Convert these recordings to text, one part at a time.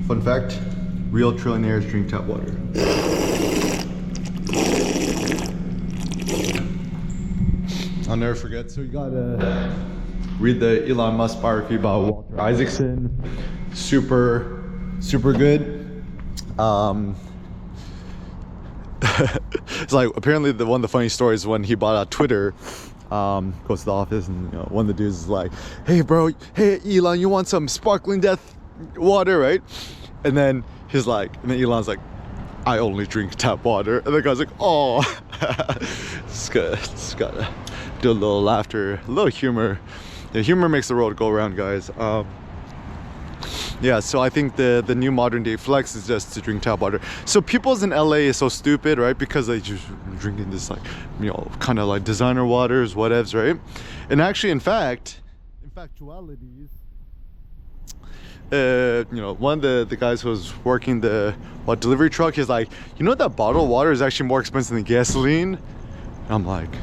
Fun fact, real trillionaires drink tap water. I'll never forget. So you gotta read the Elon Musk biography about Walter Isaacson. Super good. It's like apparently one of the funny stories when he bought out Twitter. Goes to the office and one of the dudes is like, "Hey bro, hey Elon, you want some sparkling death water, right?" And then Elon's like, "I only drink tap water." And the guy's like, "Oh." It's good. It's gotta do a little laughter, a little humor. Yeah, humor makes the world go around, guys. Yeah, so I think the new modern day flex is just to drink tap water. So people's in LA is so stupid, right? Because they just drinking this like, kind of like designer waters, whatevs, right? And actually, in factualities, one of the guys who was working the delivery truck, he's like, that bottled water is actually more expensive than gasoline. And I'm like,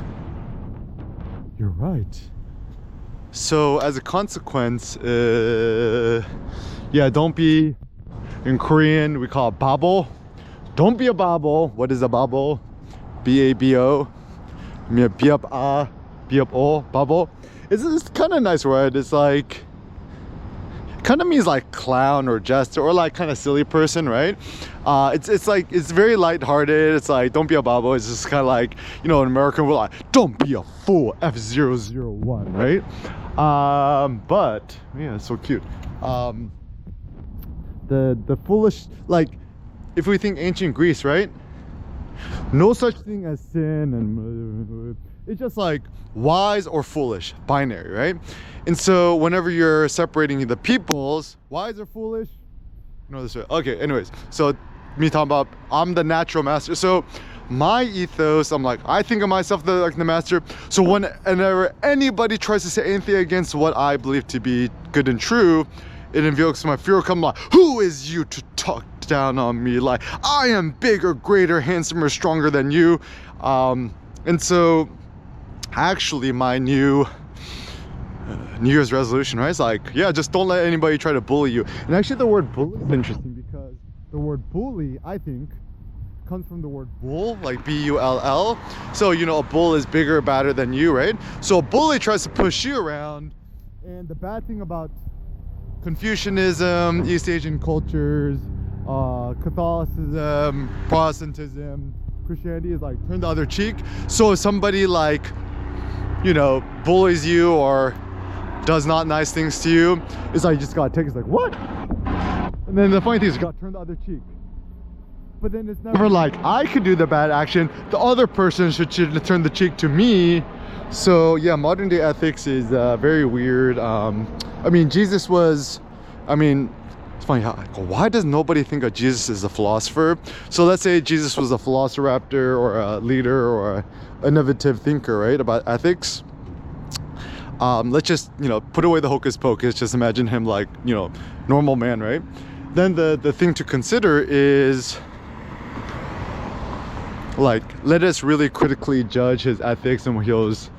you're right. So as a consequence, yeah, don't be, in Korean we call it babo. Don't be a babo. What is a babo? B-A-B-O. B-up-a-B-up-o, babo. It's kind of a nice word. It's like, kind of means like clown or jester or like kind of silly person, right? It's like, it's very lighthearted. It's like, don't be a babo. It's just kind of like, in American we're like, don't be a fool, F001, right? But yeah, it's so cute. The foolish, like, if we think ancient Greece, right? No such thing as sin, and it's just like wise or foolish, binary, right? And so whenever you're separating the peoples, wise or foolish, this way. Okay, anyways, so me talking about I'm the natural master. So my ethos, I'm like, I think of myself like the master. So whenever anybody tries to say anything against what I believe to be good and true, it invokes my fear. Come like, who is you to talk down on me? Like, I am bigger, greater, handsomer, stronger than you. And so actually my New Year's resolution, right? It's like, yeah, just don't let anybody try to bully you. And actually the word bully is interesting because the word bully, I think, comes from the word bull, like B-U-L-L. So, a bull is bigger, badder than you, right? So a bully tries to push you around. And the bad thing about Confucianism, East Asian cultures, Catholicism, Protestantism, Christianity is like turn the other cheek. So if somebody like, bullies you or does not nice things to you, it's like you just gotta take it. It's like, what? And then the funny thing is you gotta turn the other cheek. But then it's never like I could do the bad action, the other person should turn the cheek to me. So yeah, modern day ethics is very weird. Jesus was, it's funny how, why does nobody think of Jesus as a philosopher? So let's say Jesus was a velociraptor or a leader or an innovative thinker, right, about ethics. Let's just, put away the hocus pocus, just imagine him like, normal man, right? Then the thing to consider is, like, let us really critically judge his ethics and what he was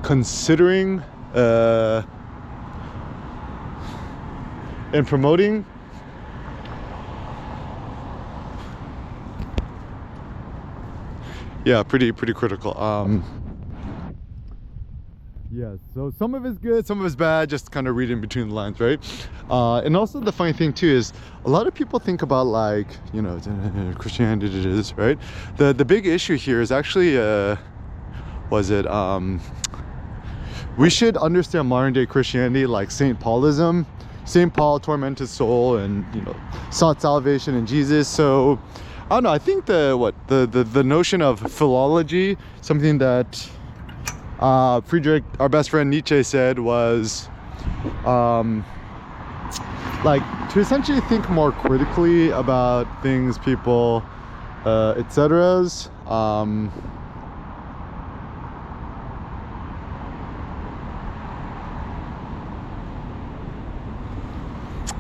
considering and promoting. Yeah, pretty critical. Yeah, so some of it's good, some of it's bad, just kind of read in between the lines, right? And also the funny thing too is a lot of people think about like, Christianity is, right? The big issue here is actually, we should understand modern day Christianity like St. Paulism. St. Paul tormented soul and, sought salvation in Jesus. So, I don't know, I think the notion of philology, something that Friedrich, our best friend Nietzsche, said was like to essentially think more critically about things, people, etc.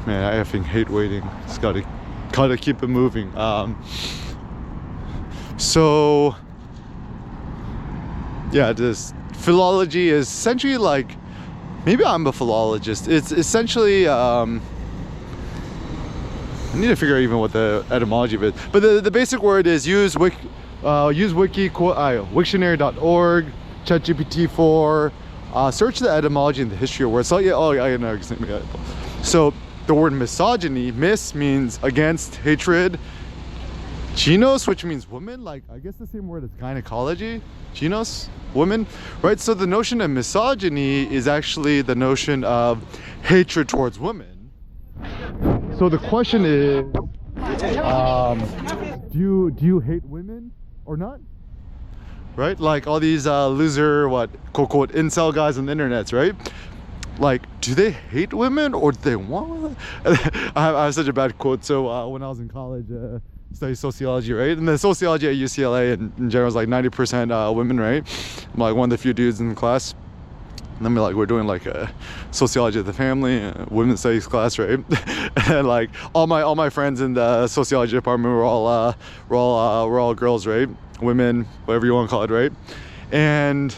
Man, I effing hate waiting. Just gotta keep it moving. So yeah, this philology is essentially like, maybe I'm a philologist. It's essentially I need to figure out even what the etymology of it, but the basic word is use Wiktionary.org, ChatGPT-4, search the etymology and the history of words. So yeah, oh, I know. So the word misogyny, mis means against, hatred. Genos, which means woman, like I guess the same word as gynecology. Genos, woman, right? So the notion of misogyny is actually the notion of hatred towards women. So the question is, do you hate women or not? Right? Like all these loser, quote unquote, incel guys on the internet, right? Like, do they hate women or do they want? I have such a bad quote. So when I was in college, studied sociology, right? And the sociology at UCLA in general is like 90% women, right? I'm like one of the few dudes in the class. And then we're doing like a sociology of the family, women's studies class, right? And like all my friends in the sociology department were all girls, right? Women, whatever you want to call it, right? And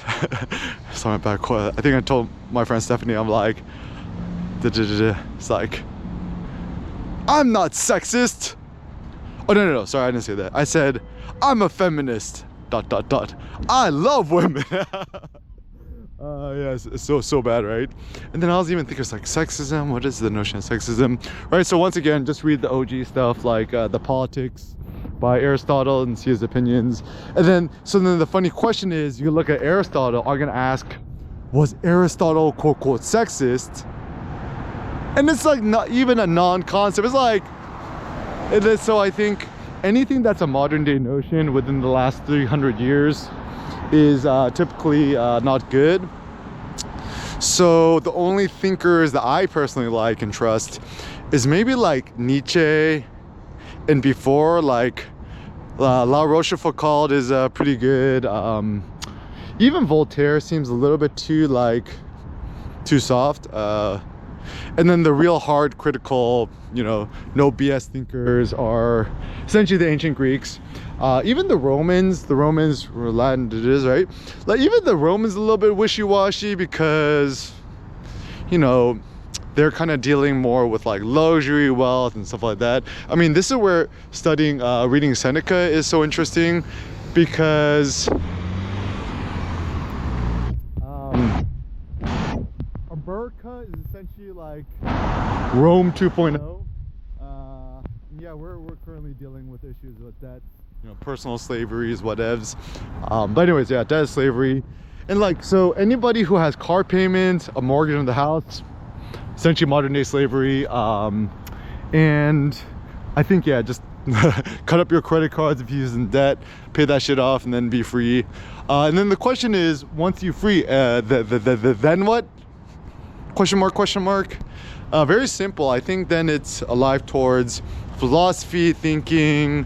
so my bad quote. I think I told my friend Stephanie, I'm like, it's like, I'm not sexist. Oh no, sorry, I didn't say that. I said, I'm a feminist. ... I love women. Yeah, it's so bad, right? And then I was even thinking, it's like sexism. What is the notion of sexism, right? So once again, just read the OG stuff, like the Politics by Aristotle, and see his opinions. And then the funny question is, you look at Aristotle, are gonna ask, was Aristotle quote unquote sexist? And it's like not even a non-concept. It's like, so I think anything that's a modern day notion within the last 300 years is typically not good. So the only thinkers that I personally like and trust is maybe like Nietzsche, and before, like La Rochefoucauld is pretty good. Even Voltaire seems a little bit too soft. And then the real hard critical, no BS thinkers are essentially the ancient Greeks. Even the Romans were Latin, it is, right? Like even the Romans a little bit wishy-washy because, they're kind of dealing more with like luxury, wealth, and stuff like that. I mean, this is where reading Seneca is so interesting, because America is essentially like Rome 2.0. Yeah, we're currently dealing with issues with that, personal slaveries, whatevs. But anyways, yeah, that is slavery. And like, so anybody who has car payments, a mortgage on the house, essentially modern day slavery. And I think, yeah, just cut up your credit cards if you're using debt, pay that shit off, and then be free. And then the question is, once you're free, then what? Question mark. Very simple. I think then it's alive towards philosophy, thinking,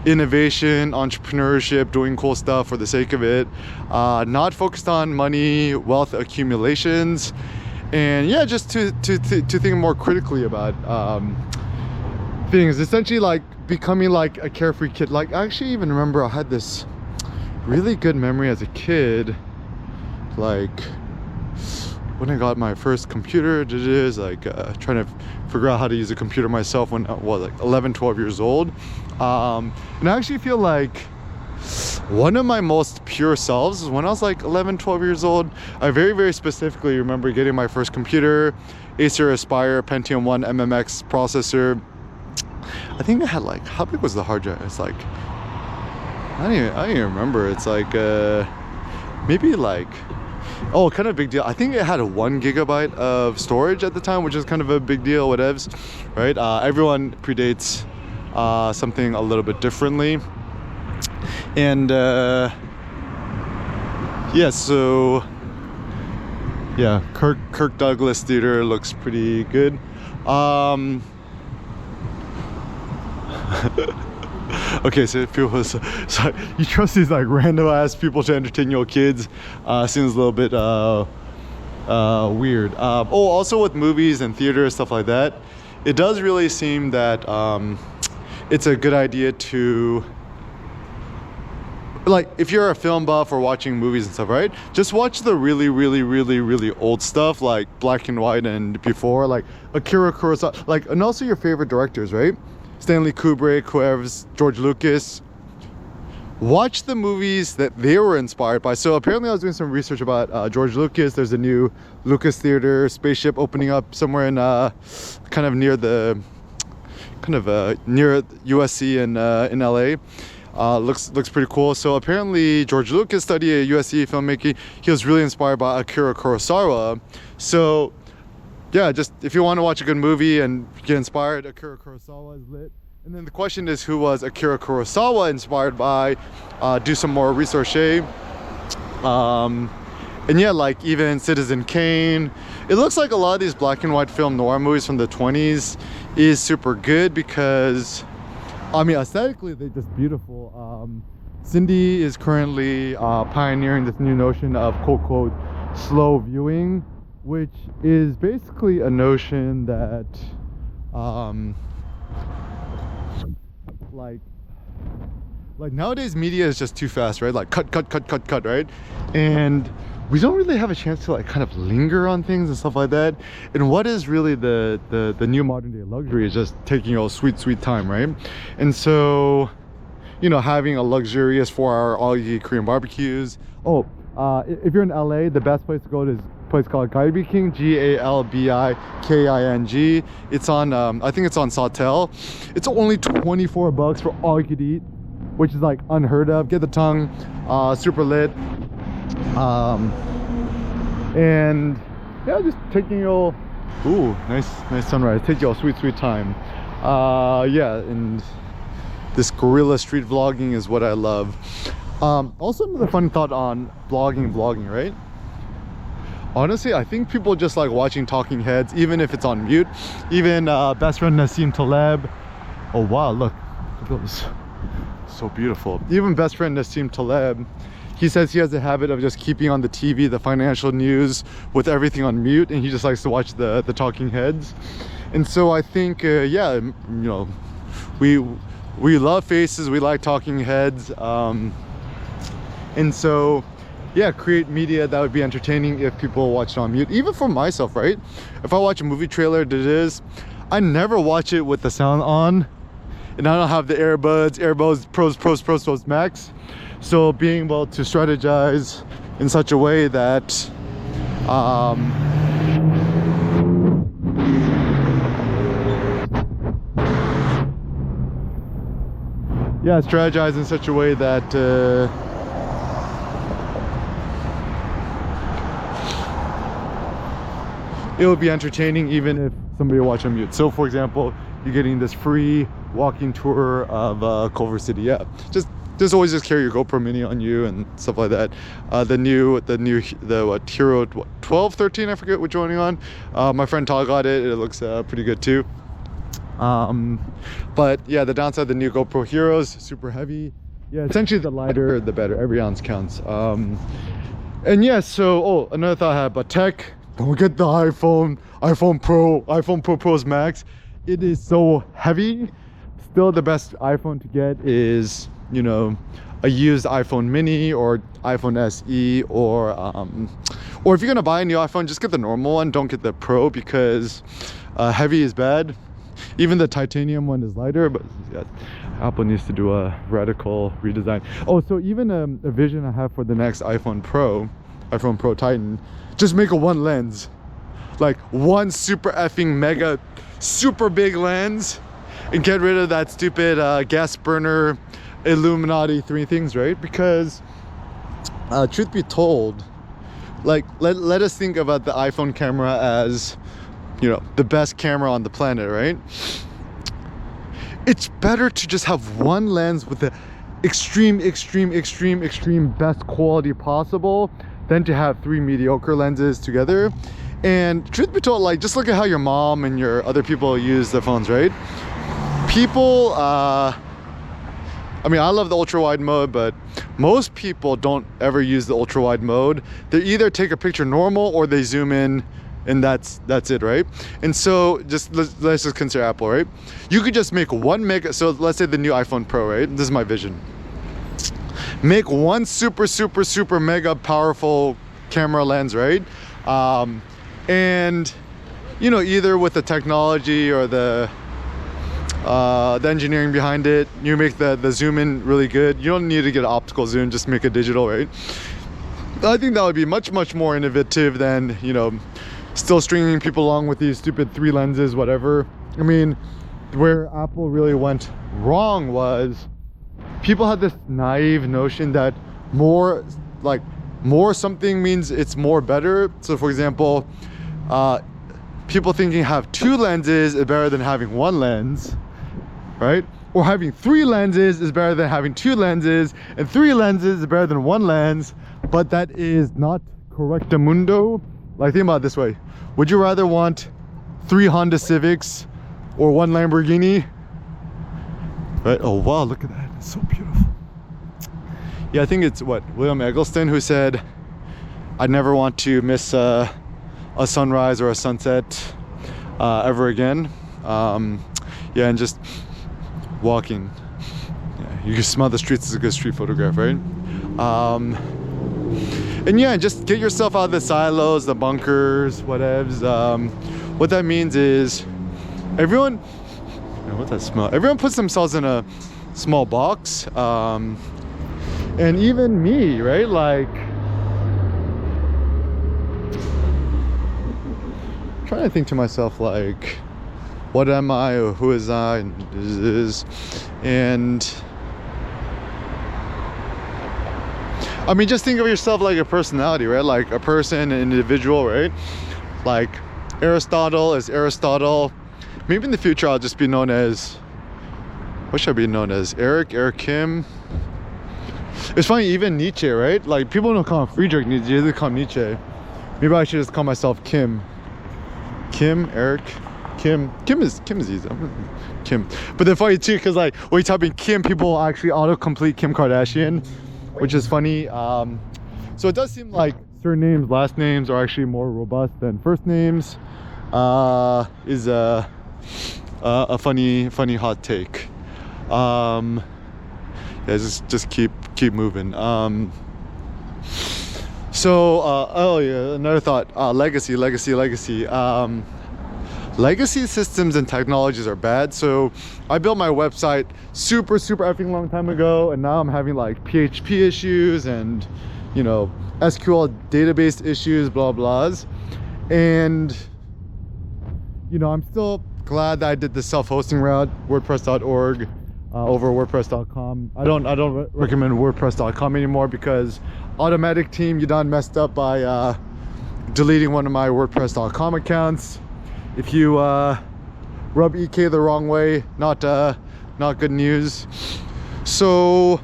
innovation, entrepreneurship, doing cool stuff for the sake of it, not focused on money, wealth accumulations, and yeah, just to think more critically about things. Essentially, like becoming like a carefree kid. Like I actually even remember I had this really good memory as a kid, like when I got my first computer. It is like trying to figure out how to use a computer myself when I was like 11, 12 years old. And I actually feel like one of my most pure selves is when I was like 11, 12 years old. I very, very specifically remember getting my first computer, Acer Aspire Pentium 1 MMX processor. I think it had like, how big was the hard drive? It's like, I don't even remember. It's like maybe like, oh, kind of a big deal. I think it had a 1 gigabyte of storage at the time, which is kind of a big deal, whatevs, right? Everyone predates something a little bit differently. And yeah, so yeah, Kirk Douglas Theater looks pretty good. Okay, so you trust these like random ass people to entertain your kids. Seems a little bit weird. Also with movies and theater, stuff like that, it does really seem that it's a good idea to, But like, if you're a film buff or watching movies and stuff, right? Just watch the really old stuff, like black and white and before, like Akira Kurosawa, like, and also your favorite directors, right? Stanley Kubrick, whoever's, George Lucas. Watch the movies that they were inspired by. So apparently I was doing some research about George Lucas. There's a new Lucas Theater spaceship opening up somewhere in kind of near the near USC in LA. Looks pretty cool. So apparently George Lucas studied at USC filmmaking. He was really inspired by Akira Kurosawa. So yeah, just if you want to watch a good movie and get inspired, Akira Kurosawa is lit. And then the question is, who was Akira Kurosawa inspired by? Do some more research. And yeah, like even Citizen Kane. It looks like a lot of these black and white film noir movies from the 20s is super good because, I mean, aesthetically they're just beautiful. Cindy is currently pioneering this new notion of quote slow viewing, which is basically a notion that like nowadays media is just too fast, right? Like cut, right? And we don't really have a chance to like kind of linger on things and stuff like that. And what is really the new modern day luxury is just taking your sweet time, right? And so, you know, having a luxurious 4-hour all-you-can-eat Korean barbecues. Oh, if you're in LA, the best place to go to is a place called Galbiking, Galbiking. It's on, I think it's on Sawtelle. It's only $24 for all you could eat, which is like unheard of. Get the tongue, super lit. And yeah, just taking your, ooh, nice sunrise. Take your sweet time. Yeah, and this guerrilla street vlogging is what I love. Also another fun thought on vlogging, right? Honestly, I think people just like watching talking heads, even if it's on mute. Even best friend Nassim Taleb. Oh wow, look at those, so beautiful. Even best friend Nassim Taleb, he says he has a habit of just keeping on the TV the financial news with everything on mute, and he just likes to watch the talking heads. And so I think yeah, you know, we love faces, we like talking heads, and so yeah, create media that would be entertaining if people watch it on mute. Even for myself, right? If I watch a movie trailer that is, I never watch it with the sound on, and I don't have the earbuds pros max. So being able to strategize in such a way that yeah, strategize in such a way that it would be entertaining even if somebody watch on mute. So for example, you're getting this free walking tour of Culver City. Yeah, just always just carry your GoPro Mini on you and stuff like that. The Hero 12, 13, I forget which one you're on. My friend Todd got it. It looks pretty good too. But yeah, the downside, the new GoPro Heroes, super heavy. Yeah, essentially the lighter the better. Every ounce counts. And yeah, so another thought I had about tech. Don't get the iPhone Pro Pros Max. It is so heavy. Still, the best iPhone to get is, you know, a used iPhone mini or iPhone SE, or if you're gonna buy a new iPhone, just get the normal one. Don't get the Pro, because heavy is bad. Even the titanium one is lighter, but yeah, Apple needs to do a radical redesign. Oh, so even a vision I have for the next iPhone Pro Titan, just make a one lens, like one super effing mega super big lens, and get rid of that stupid gas burner Illuminati 3 things, right? Because truth be told, like let us think about the iPhone camera as, you know, the best camera on the planet, right? It's better to just have one lens with the extreme best quality possible than to have 3 mediocre lenses together. And truth be told, like, just look at how your mom and your other people use the phones, right? People, I mean, I love the ultra wide mode, but most people don't ever use the ultra wide mode. They either take a picture normal or they zoom in, and that's it, right? And so let's just consider Apple, right? You could just make 1 mega, so let's say the new iPhone Pro, right? This is my vision. make one super mega powerful camera lens, right? And you know, either with the technology or the engineering behind it, you make the zoom in really good. You don't need to get an optical zoom, just make it digital, right? I think that would be much more innovative than, you know, still stringing people along with these stupid 3 lenses, whatever. I mean, where Apple really went wrong was people had this naive notion that more something means it's more better. So for example, people thinking have 2 lenses is better than having 1 lens, right? Or having 3 lenses is better than having 2 lenses, and 3 lenses is better than 1 lens. But that is not correctamundo. Like, think about it this way: would you rather want 3 Honda Civics or 1 Lamborghini? Right? Oh wow, look at that, it's so beautiful. Yeah, I think it's what, William Eggleston, who said, "I'd never want to miss a sunrise or a sunset ever again." Yeah, and just walking, yeah, you can smell the streets. Is a good street photograph, right? And yeah, just get yourself out of the silos, the bunkers, whatevs. What that means is everyone, what's that smell? Everyone puts themselves in a small box, and even me, right? Like, I'm trying to think to myself, like, what am I, or who is I, and and I mean, just think of yourself like a personality, right? Like a person, an individual, right? Like Aristotle is Aristotle. Maybe in the future I'll just be known as, what should I be known as? Eric Kim. It's funny, even Nietzsche, right? Like, people don't call him Friedrich Nietzsche, they call him Nietzsche. Maybe I should just call myself Kim. Eric Kim is easy. Kim. But then funny too, because like when you type in Kim, people actually autocomplete Kim Kardashian, which is funny. So it does seem like certain names, last names, are actually more robust than first names. Is a funny hot take. Yeah, just keep moving. Oh yeah, another thought. Legacy. Legacy systems and technologies are bad. So I built my website super effing long time ago, and now I'm having like PHP issues and, you know, SQL database issues, blah blahs. And, you know, I'm still glad that I did the self-hosting route, WordPress.org over WordPress.com. I don't recommend WordPress.com anymore because Automatic Team, you done messed up by deleting one of my WordPress.com accounts. If you rub EK the wrong way, not good news. So,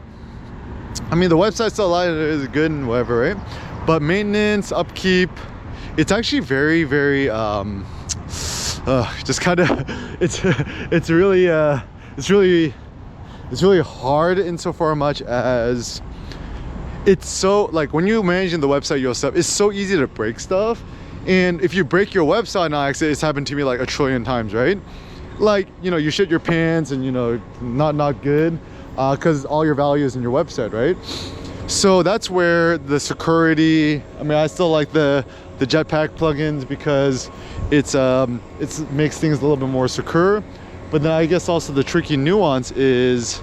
I mean, the website still is good and whatever, right? But maintenance, upkeep, it's actually very just kind of it's really hard insofar much as it's so, like, when you're managing the website yourself, it's so easy to break stuff. And if you break your website on accident, it's happened to me like 1 trillion times, right? Like, you know, you shit your pants and, you know, not good, because all your value is in your website, right? So that's where the security, I mean, I still like the Jetpack plugins because it makes things a little bit more secure. But then I guess also the tricky nuance is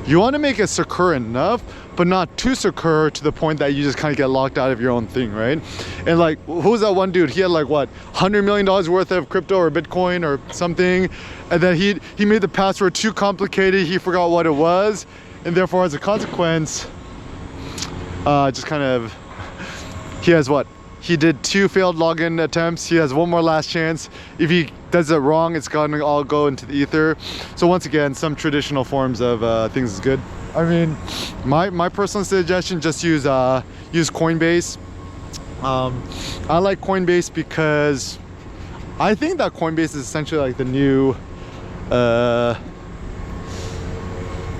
you want to make it secure enough, but not too secure to the point that you just kind of get locked out of your own thing, right? And like, who's that one dude? He had like, what, $100 million worth of crypto or Bitcoin or something, and then he made the password too complicated. He forgot what it was, and therefore, as a consequence, just kind of, he has what? He did 2 failed login attempts. He has 1 more last chance. If he does it wrong, it's gonna all go into the ether. So once again, some traditional forms of things is good. I mean, my personal suggestion, just use Coinbase. I like Coinbase because I think that Coinbase is essentially like the new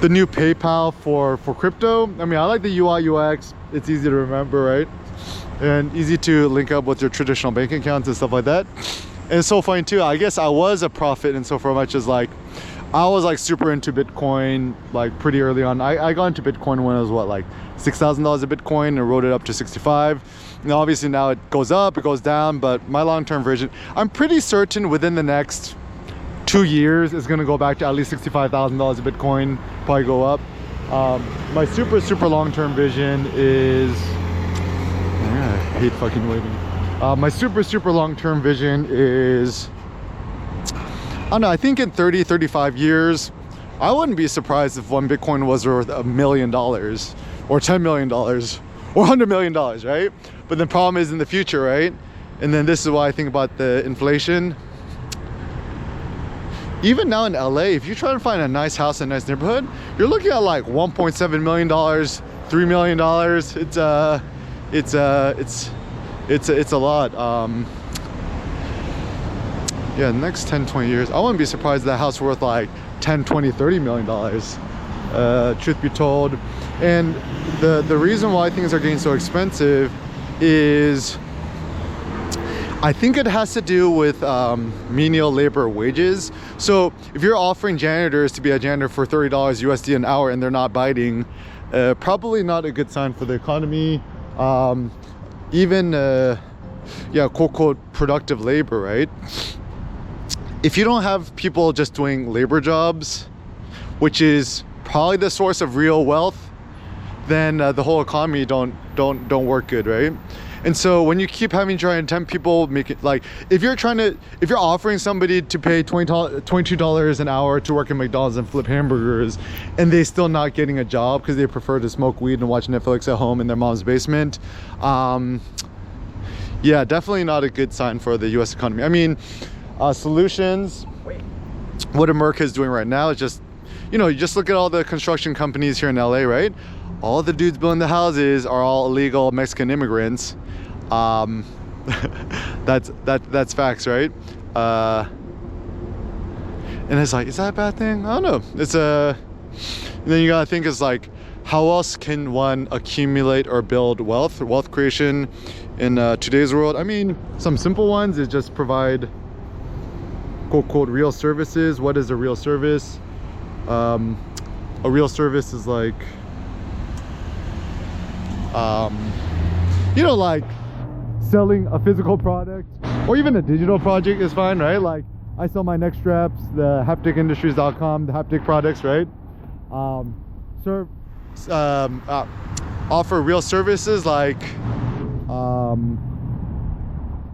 PayPal for crypto. I mean, I like the UI UX. It's easy to remember, right? And easy to link up with your traditional bank accounts and stuff like that. And it's so funny too, I guess I was a prophet in so far much as like I was like super into Bitcoin like pretty early on. I got into Bitcoin when it was what, like $6,000 a Bitcoin, and rode it up to 65. Now obviously now it goes up, it goes down, but my long-term vision, I'm pretty certain within the next 2 years it's gonna go back to at least $65,000 a Bitcoin, probably go up. My super long-term vision is, I hate fucking waiting. My super long-term vision is, I don't know, I think in 30-35 years, I wouldn't be surprised if one Bitcoin was worth $1 million or $10 million or $100 million, right? But the problem is in the future, right? And then this is why I think about the inflation. Even now in LA, if you try to find a nice house in a nice neighborhood, you're looking at like $1.7 million, $3 million. It's a lot. Yeah, the next 10-20 years, I wouldn't be surprised if that house worth like 10, 20, 30 million dollars, truth be told. And the reason why things are getting so expensive is, I think it has to do with menial labor wages. So if you're offering janitors to be a janitor for $30 USD an hour and they're not biting, probably not a good sign for the economy. Even yeah, quote productive labor, right? If you don't have people just doing labor jobs, which is probably the source of real wealth, then the whole economy don't work good, right? And so when you keep having to try and tempt people, make it like, if you're offering somebody to pay $22 an hour to work at McDonald's and flip hamburgers, and they still not getting a job because they prefer to smoke weed and watch Netflix at home in their mom's basement, yeah, definitely not a good sign for the US economy. I mean, solutions, what America is doing right now is just, you know, you just look at all the construction companies here in LA, right? All the dudes building the houses are all illegal Mexican immigrants. That's facts, right? And it's like, is that a bad thing? I don't know. It's a, then you gotta think, it's like, how else can one accumulate or build wealth creation in today's world? I mean, some simple ones is just provide quote real services. What is a real service? A real service is like, you know, like selling a physical product, or even a digital project is fine, right? Like I sell my neck straps, the hapticindustries.com, the haptic products, right? Offer real services like, you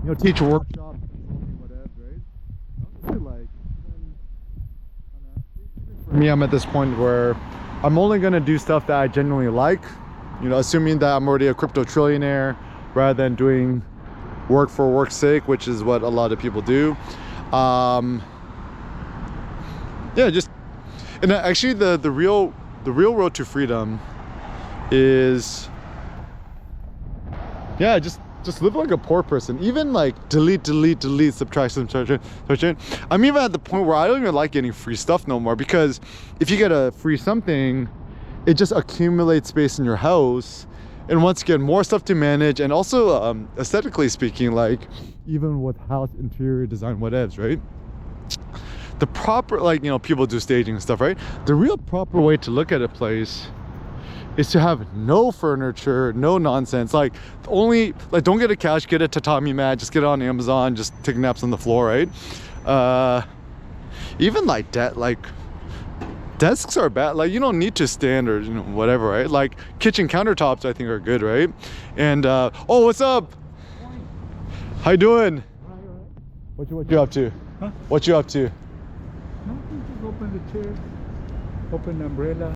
know, teach workshops, whatever, right? Honestly, like, for me, I'm at this point where I'm only gonna do stuff that I genuinely like, you know, assuming that I'm already a crypto trillionaire, rather than doing work for work's sake, which is what a lot of people do. Yeah, just, and actually the real road to freedom is, yeah, just live like a poor person. Even like delete, subtraction. I'm even at the point where I don't even like getting free stuff no more, because if you get a free something, it just accumulates space in your house, and once again, more stuff to manage. And also aesthetically speaking, like even with house interior design, whatevs, right? The proper, like, you know, people do staging and stuff, right? The real proper way to look at a place is to have no furniture, no nonsense. Like, only, like, don't get a couch, get a tatami mat, just get it on Amazon, just take naps on the floor, right? Even like that, like desks are bad. Like, you don't need to stand or, you know, whatever, right? Like kitchen countertops I think are good, right? And oh, what's up? How you doing? What you up to? Huh? What you up to? Nothing, just open the chair, open the umbrella.